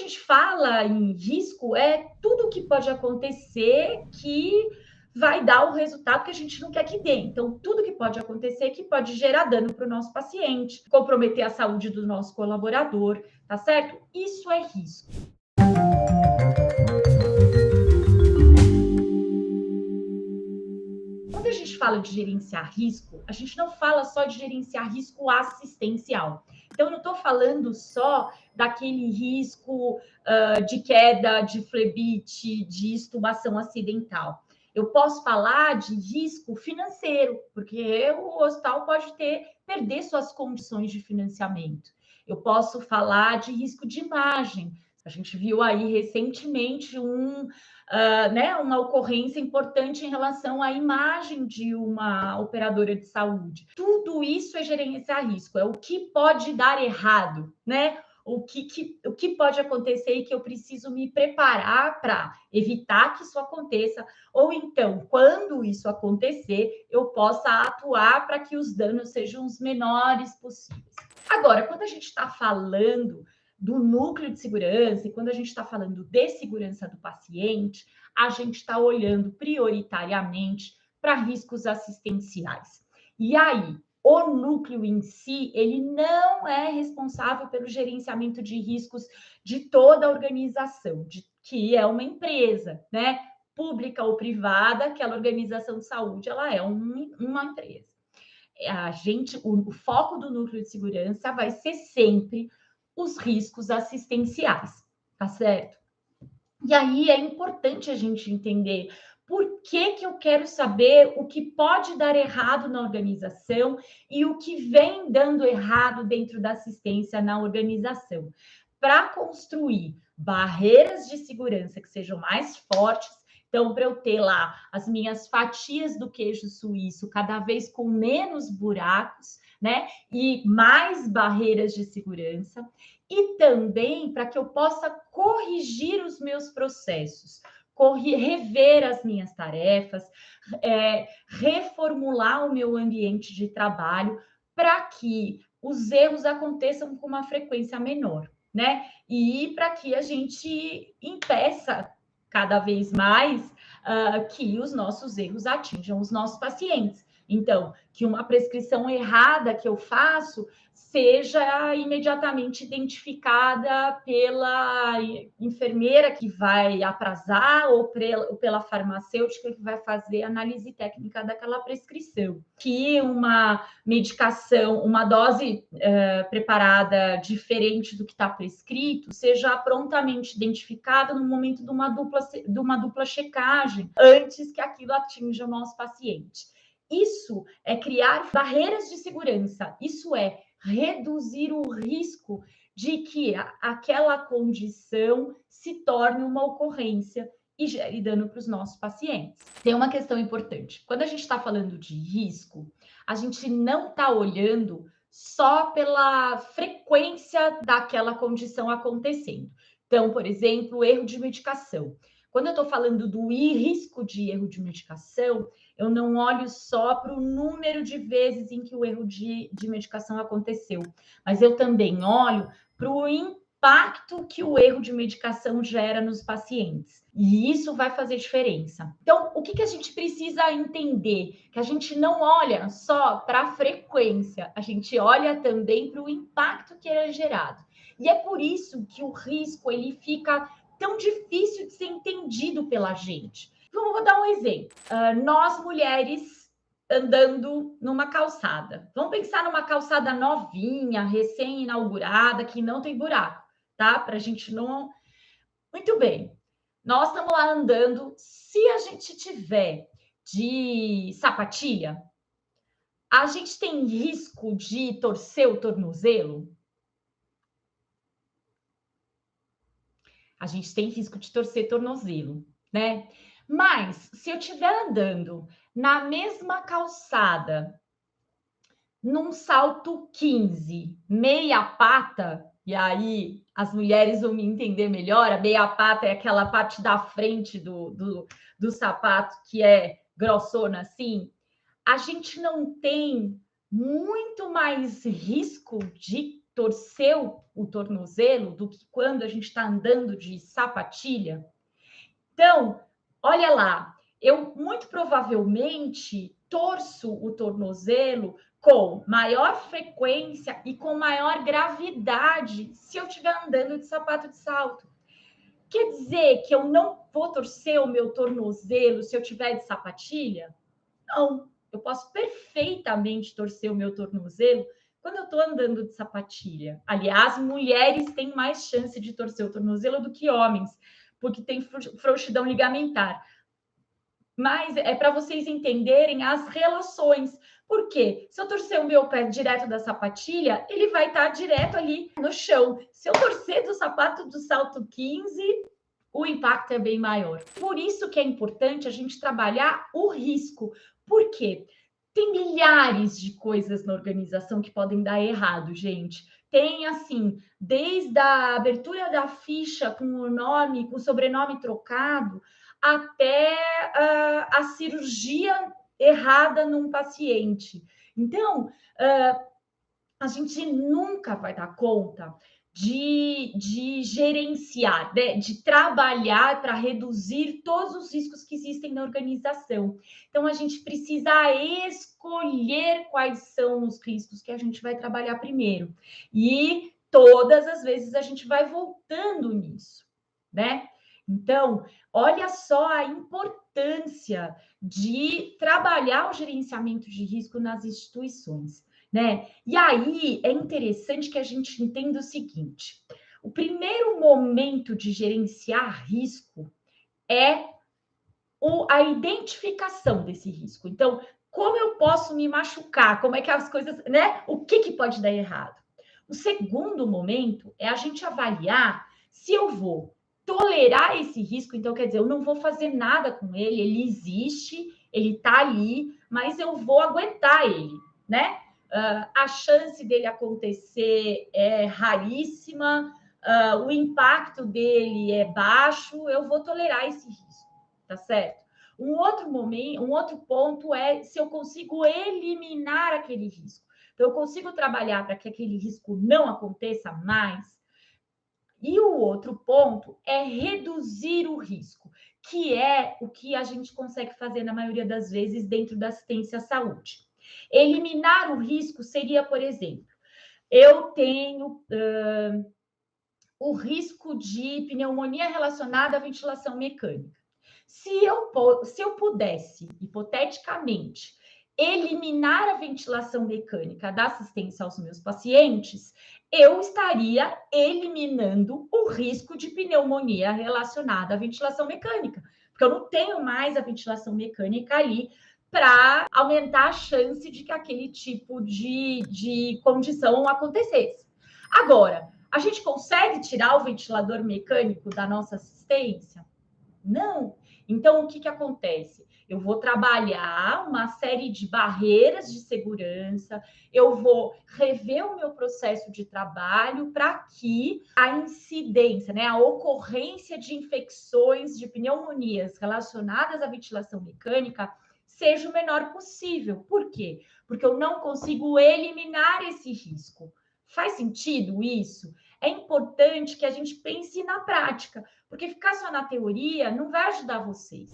gente fala em risco, é tudo que pode acontecer que vai dar o resultado que a gente não quer que dê. Então, tudo que pode acontecer que pode gerar dano para o nosso paciente, comprometer a saúde do nosso colaborador, tá certo? Isso é risco. Quando a gente fala de gerenciar risco, a gente não fala só de gerenciar risco assistencial. Então, eu não estou falando só daquele risco de queda, de flebite, de extubação acidental. Eu posso falar de risco financeiro, porque o hospital pode perder suas condições de financiamento. Eu posso falar de risco de imagem. A gente viu aí recentemente uma ocorrência importante em relação à imagem de uma operadora de saúde. Tudo isso é gerenciar risco, é o que pode dar errado, né? O que pode acontecer e que eu preciso me preparar para evitar que isso aconteça, ou então, quando isso acontecer, eu possa atuar para que os danos sejam os menores possíveis. Agora, quando a gente está falando do núcleo de segurança, e quando a gente está falando de segurança do paciente, a gente está olhando prioritariamente para riscos assistenciais. E aí, o núcleo em si, ele não é responsável pelo gerenciamento de riscos de toda a organização, que é uma empresa, né? Pública ou privada, aquela organização de saúde, ela é uma empresa. O foco do núcleo de segurança vai ser sempre os riscos assistenciais, tá certo? E aí é importante a gente entender por que eu quero saber o que pode dar errado na organização e o que vem dando errado dentro da assistência na organização, para construir barreiras de segurança que sejam mais fortes. Então, para eu ter lá as minhas fatias do queijo suíço cada vez com menos buracos, né? E mais barreiras de segurança. E também para que eu possa corrigir os meus processos, rever as minhas tarefas, reformular o meu ambiente de trabalho para que os erros aconteçam com uma frequência menor, né? E para que a gente impeça cada vez mais que os nossos erros atinjam os nossos pacientes. Então, que uma prescrição errada que eu faço seja imediatamente identificada pela enfermeira que vai aprazar ou pela farmacêutica que vai fazer a análise técnica daquela prescrição. Que uma medicação, uma dose preparada diferente do que está prescrito, seja prontamente identificada no momento de uma dupla checagem, antes que aquilo atinja o nosso paciente. Isso é criar barreiras de segurança, isso é reduzir o risco de que aquela condição se torne uma ocorrência e gere dano para os nossos pacientes. Tem uma questão importante. Quando a gente está falando de risco, a gente não está olhando só pela frequência daquela condição acontecendo. Então, por exemplo, erro de medicação. Quando eu estou falando do risco de erro de medicação, eu não olho só para o número de vezes em que o erro de medicação aconteceu, mas eu também olho para o impacto que o erro de medicação gera nos pacientes. E isso vai fazer diferença. Então, o que a gente precisa entender? Que a gente não olha só para a frequência, a gente olha também para o impacto que é gerado. E é por isso que o risco ele fica tão difícil de ser entendido pela gente. Vou dar um exemplo. Nós, mulheres, andando numa calçada. Vamos pensar numa calçada novinha, recém-inaugurada, que não tem buraco, tá? Para a gente não... Muito bem. Nós estamos lá andando. Se a gente tiver de sapatilha, a gente tem risco de torcer o tornozelo? A gente tem risco de torcer tornozelo, né? Mas se eu estiver andando na mesma calçada, num salto 15, meia pata, e aí as mulheres vão me entender melhor, a meia pata é aquela parte da frente do sapato que é grossona assim, a gente não tem muito mais risco de torcer o tornozelo do que quando a gente está andando de sapatilha? Então, olha lá, eu muito provavelmente torço o tornozelo com maior frequência e com maior gravidade se eu estiver andando de sapato de salto. Quer dizer que eu não vou torcer o meu tornozelo se eu tiver de sapatilha? Não, eu posso perfeitamente torcer o meu tornozelo quando eu estou andando de sapatilha. Aliás, mulheres têm mais chance de torcer o tornozelo do que homens, porque tem frouxidão ligamentar. Mas é para vocês entenderem as relações. Por quê? Se eu torcer o meu pé direto da sapatilha, ele vai estar direto ali no chão. Se eu torcer do sapato do salto 15, o impacto é bem maior. Por isso que é importante a gente trabalhar o risco. Por quê? Tem milhares de coisas na organização que podem dar errado, gente. Tem, assim, desde a abertura da ficha com o nome, com o sobrenome trocado, até a cirurgia errada num paciente. Então, a gente nunca vai dar conta de gerenciar, né? De trabalhar para reduzir todos os riscos que existem na organização. Então, a gente precisa escolher quais são os riscos que a gente vai trabalhar primeiro. E todas as vezes a gente vai voltando nisso, né? Então, olha só a importância de trabalhar o gerenciamento de risco nas instituições, né? E aí é interessante que a gente entenda o seguinte: o primeiro momento de gerenciar risco é a identificação desse risco. Então, como eu posso me machucar? Como é que as coisas, né? O que pode dar errado? O segundo momento é a gente avaliar se eu vou tolerar esse risco. Então, quer dizer, eu não vou fazer nada com ele, ele existe, ele está ali, mas eu vou aguentar ele, né? A chance dele acontecer é raríssima, o impacto dele é baixo, eu vou tolerar esse risco, tá certo? Um outro ponto é se eu consigo eliminar aquele risco. Então, eu consigo trabalhar para que aquele risco não aconteça mais. E o outro ponto é reduzir o risco, que é o que a gente consegue fazer na maioria das vezes dentro da assistência à saúde. Eliminar o risco seria, por exemplo, eu tenho o risco de pneumonia relacionada à ventilação mecânica. Se eu pudesse, hipoteticamente, eliminar a ventilação mecânica da assistência aos meus pacientes, eu estaria eliminando o risco de pneumonia relacionada à ventilação mecânica, porque eu não tenho mais a ventilação mecânica ali para aumentar a chance de que aquele tipo de condição acontecesse. Agora, a gente consegue tirar o ventilador mecânico da nossa assistência? Não. Então, o que acontece? Eu vou trabalhar uma série de barreiras de segurança, eu vou rever o meu processo de trabalho para que a incidência, né, a ocorrência de infecções, de pneumonias relacionadas à ventilação mecânica seja o menor possível. Por quê? Porque eu não consigo eliminar esse risco. Faz sentido isso? É importante que a gente pense na prática, porque ficar só na teoria não vai ajudar vocês.